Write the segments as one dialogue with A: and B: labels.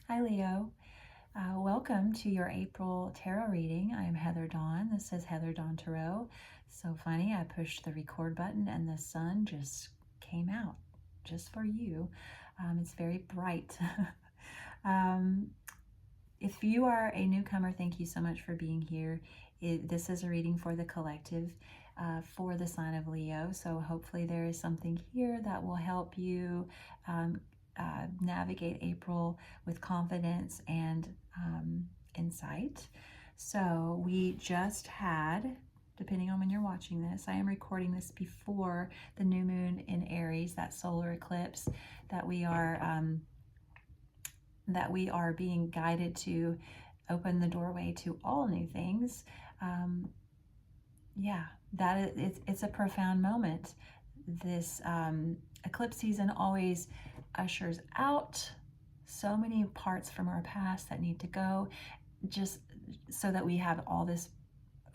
A: Hi, Leo. Welcome to your April tarot reading. I am Heather Dawn. This is Heather Dawn Tarot. So funny, I pushed the record button and the sun just came out just for you. It's very bright. If you are a newcomer, thank you so much for being here. This is a reading for the collective for the sign of Leo. So hopefully there is something here that will help you navigate April with confidence and insight. So we just had, depending on when you're watching this, I am recording this before the new moon in Aries, that solar eclipse that we are being guided to open the doorway to all new things. It's a profound moment. This eclipse season always ushers out so many parts from our past that need to go, just so that we have all this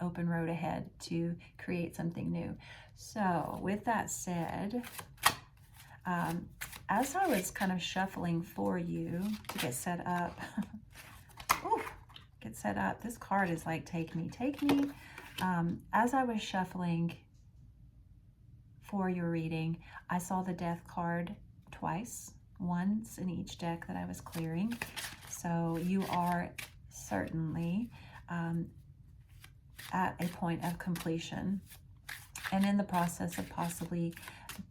A: open road ahead to create something new. So with that said, as I was kind of shuffling for you to get set up, this card is like, take me. As I was shuffling for your reading, I saw the death card twice, once in each deck that I was clearing. So you are certainly at a point of completion and in the process of possibly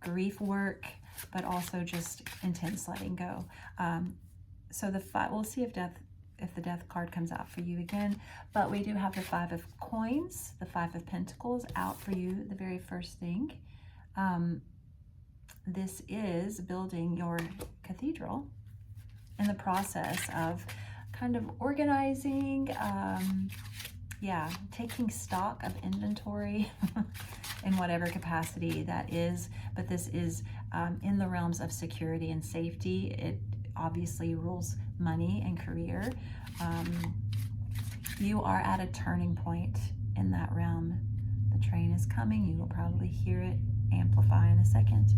A: grief work, but also just intense letting go. So we'll see if the death card comes out for you again, but we do have the 5 of coins, the 5 of pentacles out for you, the very first thing. This is building your cathedral, in the process of kind of organizing, taking stock of inventory in whatever capacity that is, but this is in the realms of security and safety. It obviously rules money and career. You are at a turning point in that realm. The train is coming. You will probably hear it amplify in a second.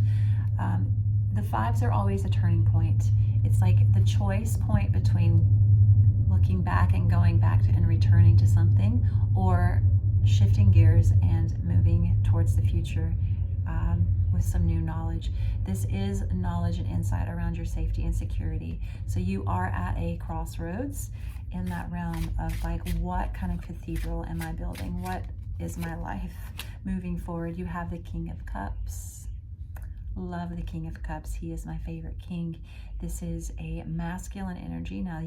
A: The 5s are always a turning point. It's like the choice point between looking back and going back to and returning to something, or shifting gears and moving towards the future with some new knowledge. This is knowledge and insight around your safety and security. So you are at a crossroads in that realm of like, what kind of cathedral am I building? What is my life moving forward? You have the King of Cups. Love the King of Cups. He is my favorite king. This is a masculine energy. Now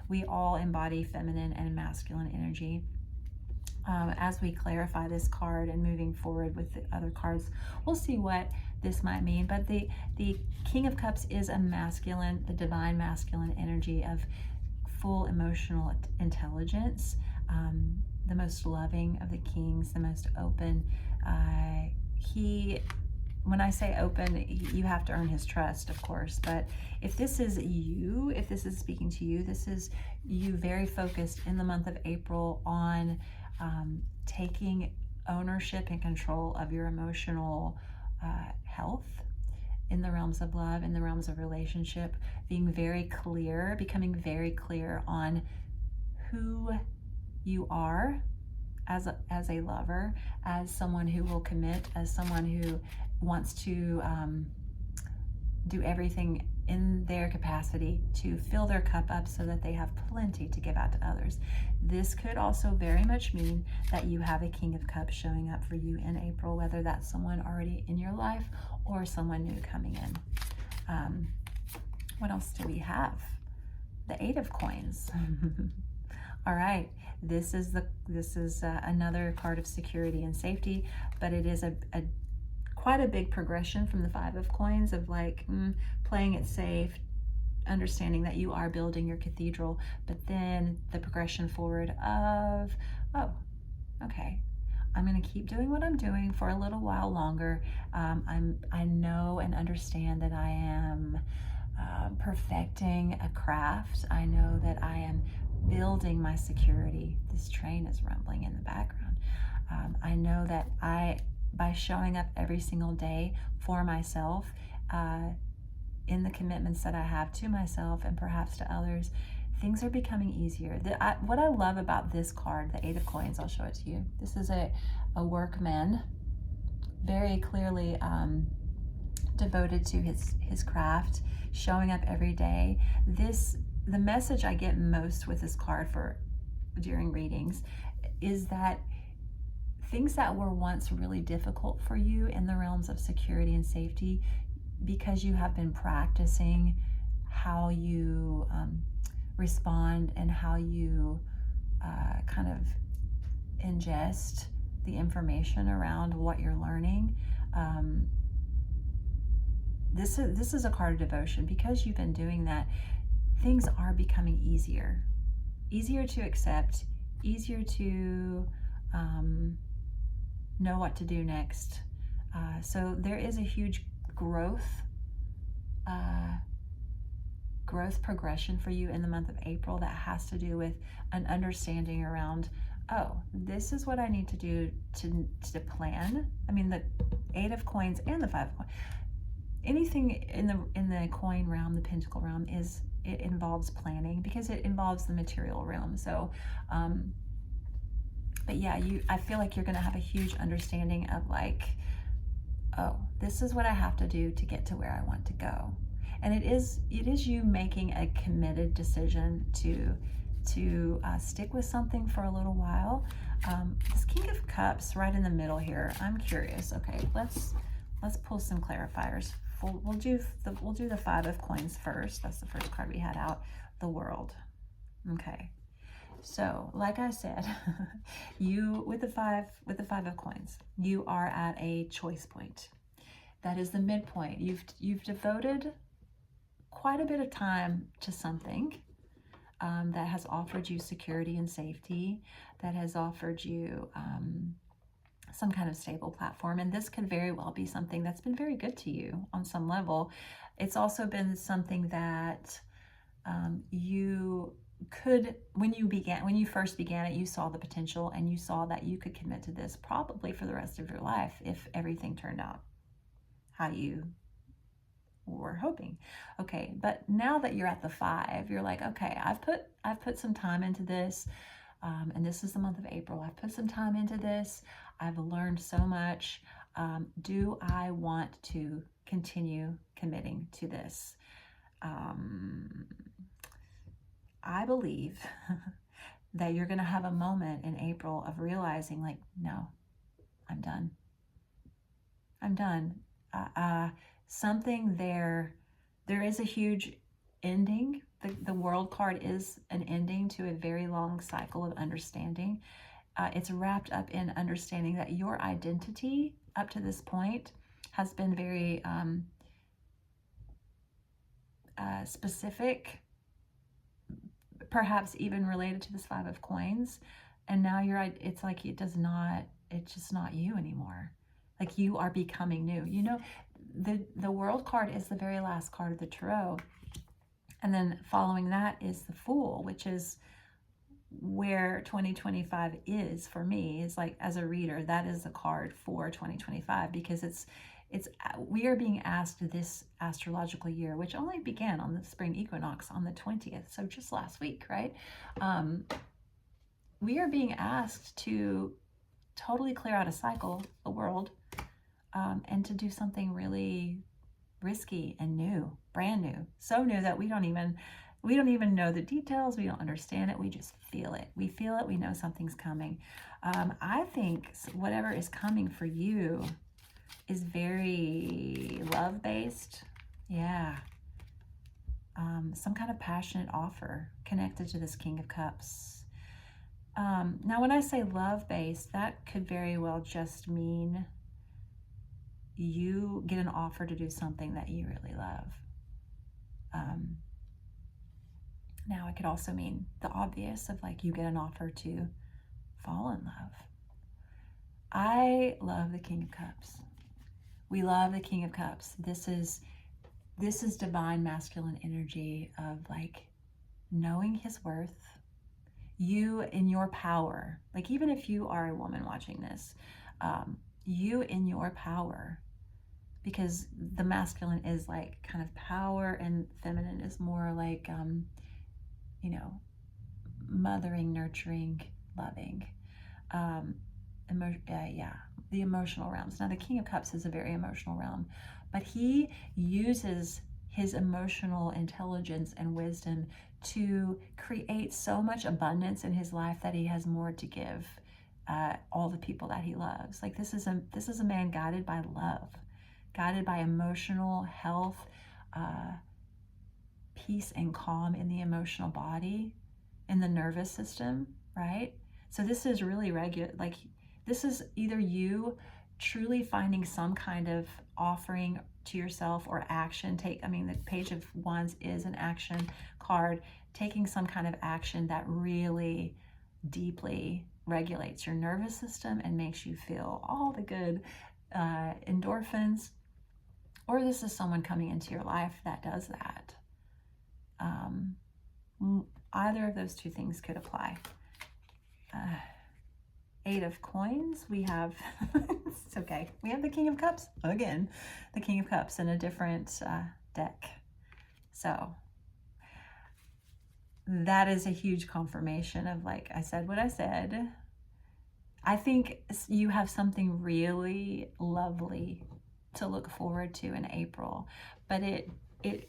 A: we all embody feminine and masculine energy. As we clarify this card and moving forward with the other cards, we'll see what this might mean. But the King of Cups is a masculine, the divine masculine energy of full emotional intelligence, the most loving of the kings, the most open. When I say open, you have to earn his trust, of course. But if this is you, if this is speaking to you, this is you very focused in the month of April on taking ownership and control of your emotional health in the realms of love, in the realms of relationship, being very clear, becoming very clear on who you are as a lover, as someone who will commit, as someone who wants to do everything in their capacity to fill their cup up so that they have plenty to give out to others. This could also very much mean that you have a King of Cups showing up for you in April, whether that's someone already in your life or someone new coming in. What else do we have? The 8 of coins. All right, this is another card of security and safety, but it is quite a big progression from the 5 of coins of like playing it safe, understanding that you are building your cathedral, but then the progression forward of, oh, okay, I'm going to keep doing what I'm doing for a little while longer. I know and understand that I am perfecting a craft. I know that I am building my security. This train is rumbling in the background. I know that by showing up every single day for myself, in the commitments that I have to myself and perhaps to others, things are becoming easier. What I love about this card, the Eight of Coins, I'll show it to you. This is a workman, very clearly devoted to his craft, showing up every day. The message I get most with this card during readings is that things that were once really difficult for you in the realms of security and safety, because you have been practicing how you respond and how you kind of ingest the information around what you're learning. This is a card of devotion. Because you've been doing that, things are becoming easier to accept, easier to know what to do next. So there is a huge growth progression for you in the month of April that has to do with an understanding around, oh, this is what I need to do to plan. I mean, the Eight of Coins and the Five of Coins, anything in the coin realm, the pentacle realm, it involves planning, because it involves the material realm. So but yeah, I feel like you're going to have a huge understanding of like, oh, this is what I have to do to get to where I want to go. And it is you making a committed decision to stick with something for a little while. This King of Cups right in the middle here, I'm curious. Okay, let's pull some clarifiers. We'll do the Five of Coins first. That's the first card we had out. The World. Okay. So, like I said, you with the five of Coins, you are at a choice point. That is the midpoint. You've devoted quite a bit of time to something that has offered you security and safety, that has offered you some kind of stable platform. And this could very well be something that's been very good to you on some level. It's also been something that you could, when you first began it, you saw the potential and you saw that you could commit to this probably for the rest of your life if everything turned out how you were hoping. Okay, but now that you're at the five, you're like, okay, I've put some time into this, and this is the month of April. I've put some time into this. I've learned so much. Do I want to continue committing to this? I believe that you're going to have a moment in April of realizing, like, no, I'm done. I'm done. Something there is a huge ending. The World card is an ending to a very long cycle of understanding. It's wrapped up in understanding that your identity up to this point has been very specific, perhaps even related to this Five of Coins. And now it's like it's just not you anymore. Like, you are becoming new. You know, the World card is the very last card of the Tarot. And then following that is the Fool, which is where 2025 is for me. Is like, as a reader, that is the card for 2025, because we are being asked this astrological year, which only began on the spring equinox on the 20th, so just last week, right? We are being asked to totally clear out a cycle, the world, and to do something really risky and new, brand new, so new that we don't even know the details. We don't understand it. We just feel it. We feel it. We know something's coming. I think whatever is coming for you is very love-based. Yeah. Some kind of passionate offer connected to this King of Cups. Now, when I say love-based, that could very well just mean you get an offer to do something that you really love. Now, it could also mean the obvious of, like, you get an offer to fall in love. I love the King of Cups. We love the King of Cups. This is divine masculine energy of, like, knowing his worth. You in your power. Like, even if you are a woman watching this, you in your power because the masculine is like kind of power and feminine is more like, you know, mothering, nurturing, loving. Yeah, the emotional realms. Now, the King of Cups is a very emotional realm, but he uses his emotional intelligence and wisdom to create so much abundance in his life that he has more to give all the people that he loves. Like this is a man guided by love, guided by emotional health, peace and calm in the emotional body, in the nervous system, right? So this is really regular. Like this is either you truly finding some kind of offering to yourself or action. The Page of Wands is an action card, taking some kind of action that really deeply regulates your nervous system and makes you feel all the good endorphins. Or this is someone coming into your life that does that. Either of those two things could apply. 8 of Coins, we have, it's okay, we have the King of Cups, again, the King of Cups in a different deck. So that is a huge confirmation of, like I said what I said. I think you have something really lovely to look forward to in April, but it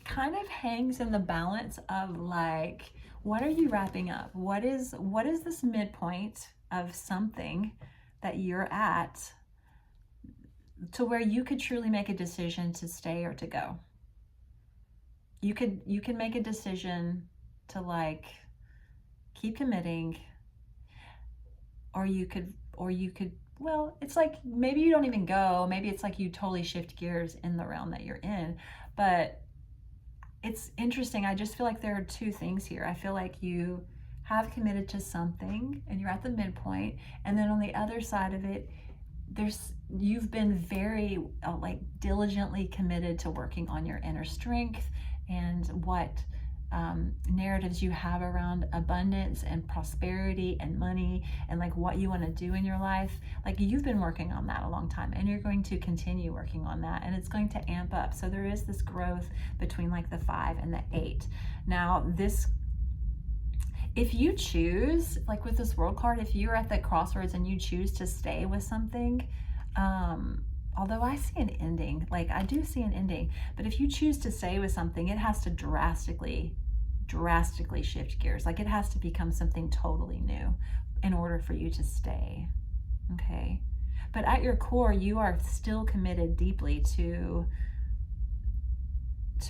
A: kind of hangs in the balance of like, what are you wrapping up? What is this midpoint of something that you're at to where you could truly make a decision to stay or to go? You can make a decision to like keep committing, or you could, well, it's like maybe you don't even go. Maybe it's like you totally shift gears in the realm that you're in. But it's interesting. I just feel like there are two things here. I feel like you have committed to something and you're at the midpoint, and then on the other side of it, you've been very like diligently committed to working on your inner strength and what narratives you have around abundance and prosperity and money and like what you want to do in your life. Like you've been working on that a long time, and you're going to continue working on that, and it's going to amp up. So there is this growth between like the 5 and the 8. Now this, if you choose, like with this World card, if you're at the crossroads and you choose to stay with something, although I see an ending, like I do see an ending, but if you choose to stay with something, it has to drastically shift gears. Like it has to become something totally new in order for you to stay, okay? But at your core, you are still committed deeply to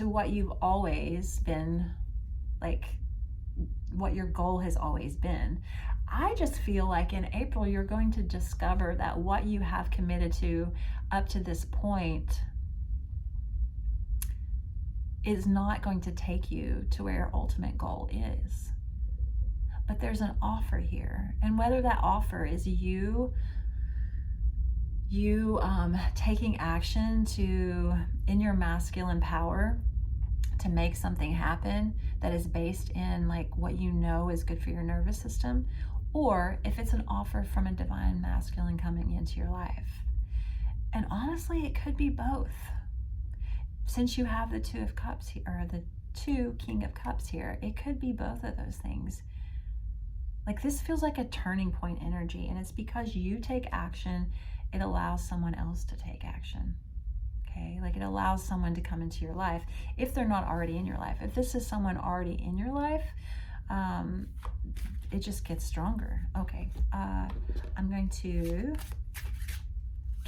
A: what you've always been, like what your goal has always been. I just feel like in April, you're going to discover that what you have committed to up to this point is not going to take you to where your ultimate goal is. But there's an offer here. And whether that offer is you taking action in your masculine power to make something happen that is based in like what you know is good for your nervous system, or if it's an offer from a divine masculine coming into your life. And honestly, it could be both. Since you have the 2 of Cups here, or the 2 King of Cups here, it could be both of those things. Like this feels like a turning point energy, and it's because you take action, it allows someone else to take action. Okay, like it allows someone to come into your life if they're not already in your life. If this is someone already in your life, it just gets stronger. Okay, I'm going to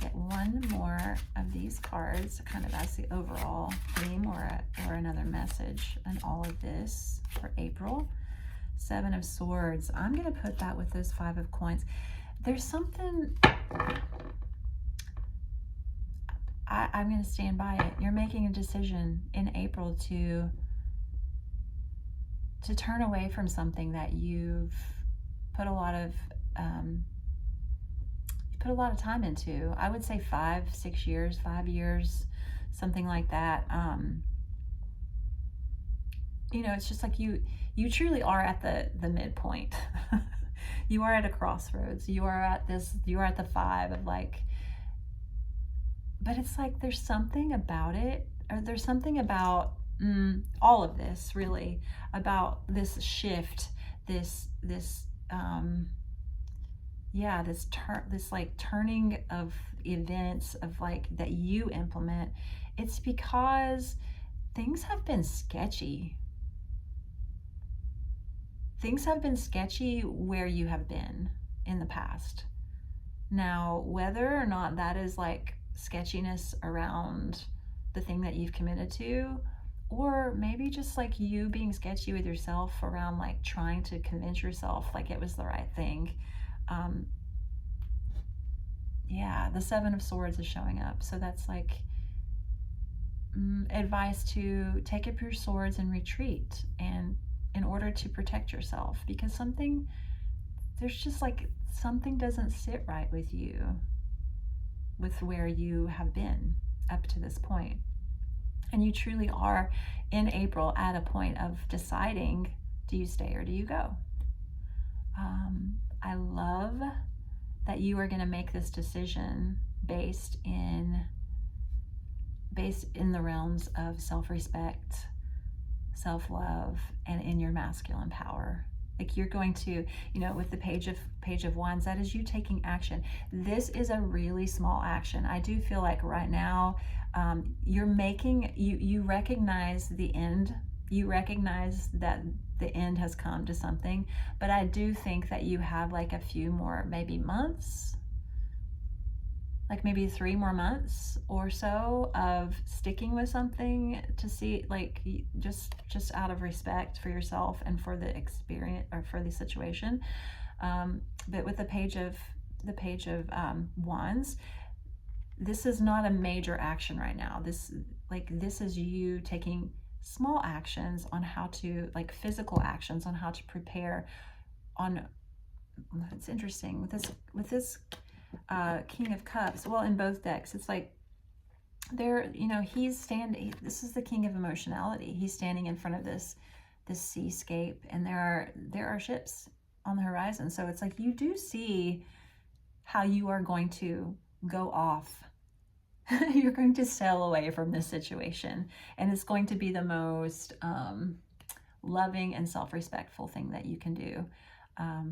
A: get one more of these cards kind of as the overall theme or another message in all of this for April. 7 of Swords. I'm going to put that with those 5 of Coins. There's something... I'm going to stand by it. You're making a decision in April to turn away from something that you've put a lot of time into. I would say 5 years, something like that. It's just like you truly are at the midpoint. You are at a crossroads. You are at the 5 of like, but it's like there's something about it, or there's something about all of this really, about this shift, this yeah, this like turning of events of like that you implement. It's because things have been sketchy. Things have been sketchy where you have been in the past. Now, whether or not that is like sketchiness around the thing that you've committed to, or maybe just like you being sketchy with yourself around like trying to convince yourself like it was the right thing. Yeah, the Seven of Swords is showing up. So that's like advice to take up your swords and retreat, and in order to protect yourself, because there's just like something doesn't sit right with you, with where you have been up to this point. And you truly are in April at a point of deciding, do you stay or do you go? I love that you are going to make this decision based in the realms of self-respect, self-love, and in your masculine power. Like you're going to, with the page of wands, that is you taking action. This is a really small action. I do feel like right now you're making, you recognize the end. You recognize that the end has come to something, but I do think that you have like a few more maybe months, like maybe 3 more months or so of sticking with something to see, like just out of respect for yourself and for the experience or for the situation. But with the page of wands, this is not a major action right now. This is you taking small actions on how to, like physical actions on how to prepare on. It's interesting with this King of Cups. Well, in both decks, it's like he's standing. This is the King of Emotionality. He's standing in front of this seascape, and there are ships on the horizon. So it's like you do see how you are going to go off. You're going to sail away from this situation, and it's going to be the most loving and self-respectful thing that you can do. I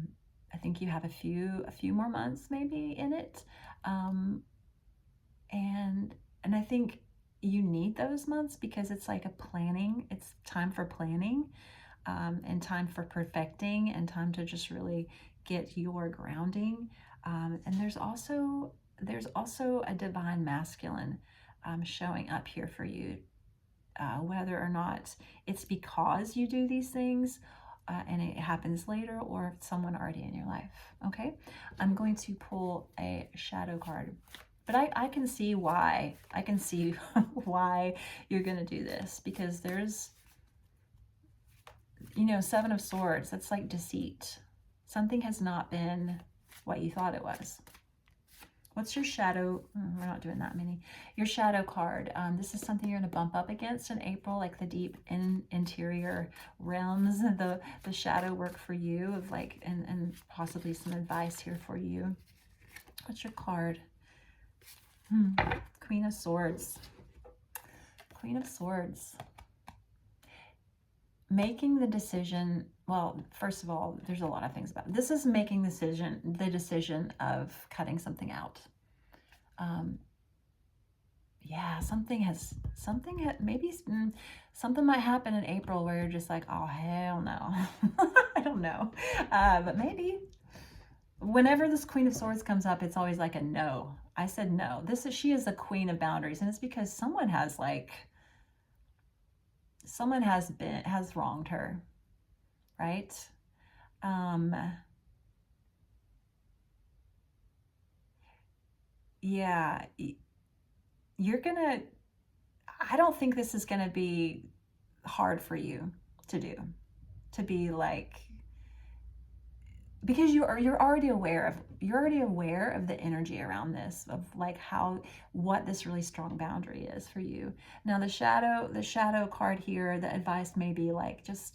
A: think you have a few more months maybe in it, and I think you need those months because it's like it's time for planning, and time for perfecting, and time to just really get your grounding. And there's also a divine masculine showing up here for you, whether or not it's because you do these things and it happens later, or someone already in your life. Okay, I'm going to pull a shadow card, but I can see why. I can see why you're going to do this, because there's, Seven of Swords, that's like deceit. Something has not been what you thought it was. What's your shadow? We're not doing that many. Your shadow card. This is something you're going to bump up against in April, like the deep interior realms, the shadow work for you, of like, and possibly some advice here for you. What's your card? Queen of Swords. Queen of Swords. Making the decision. Well, first of all, there's a lot of things about it. This is making the decision of cutting something out. Yeah, maybe something might happen in April where you're just like, oh, hell no. I don't know. But maybe whenever this Queen of Swords comes up, it's always like a no. I said no. She is the queen of boundaries, and it's because someone has wronged her. Right? Yeah, I don't think this is gonna be hard for you to do, to be like, because you're already aware of the energy around this, of like what this really strong boundary is for you. Now the shadow card here, the advice may be like, just,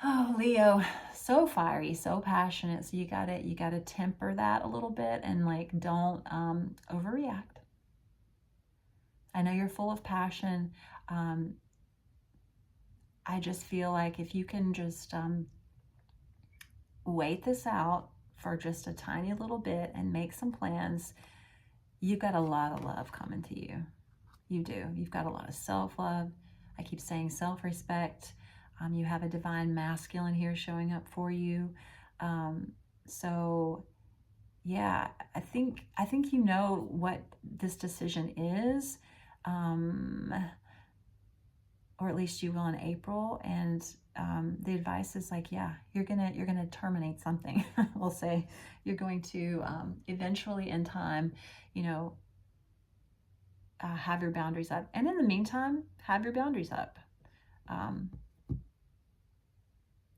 A: oh, Leo, so fiery, so passionate. So you gotta temper that a little bit, and like don't overreact. I know you're full of passion. I just feel like if you can just wait this out for just a tiny little bit and make some plans, you've got a lot of love coming to you. You do. You've got a lot of self-love. I keep saying self-respect. You have a divine masculine here showing up for you. So yeah, I think you know what this decision is, or at least you will in April. And the advice is like, yeah, you're gonna terminate something. We'll say you're going to eventually in time, you know, have your boundaries up. And in the meantime, have your boundaries up.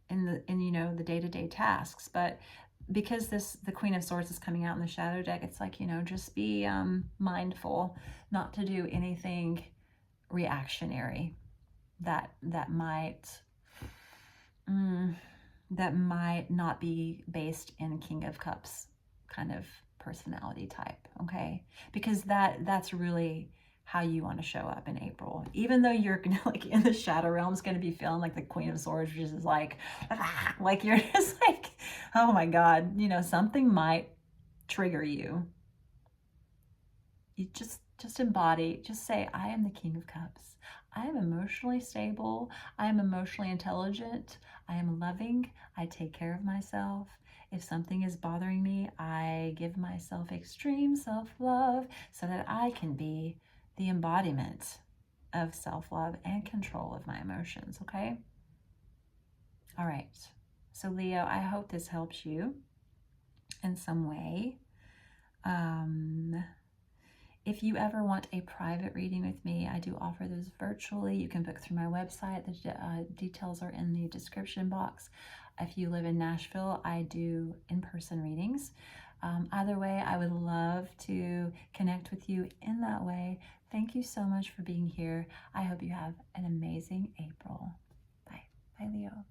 A: In you know, the day-to-day tasks. But because the Queen of Swords is coming out in the shadow deck, it's like, you know, just be mindful not to do anything reactionary that might not be based in King of Cups kind of personality type, okay? Because that's really how you want to show up in April. Even though you're gonna, like, in the shadow realm, is going to be feeling like the Queen of Swords, which is like, like you're just like, oh my God, you know, something might trigger you. You just embody, just say, I am the King of Cups. I am emotionally stable. I am emotionally intelligent. I am loving. I take care of myself. If something is bothering me, I give myself extreme self-love so that I can be the embodiment of self-love and control of my emotions, okay? All right. So Leo, I hope this helps you in some way. If you ever want a private reading with me, I do offer those virtually. You can book through my website. The details are in the description box. If you live in Nashville, I do in-person readings. Either way, I would love to connect with you in that way. Thank you so much for being here. I hope you have an amazing April. Bye. Bye, Leo.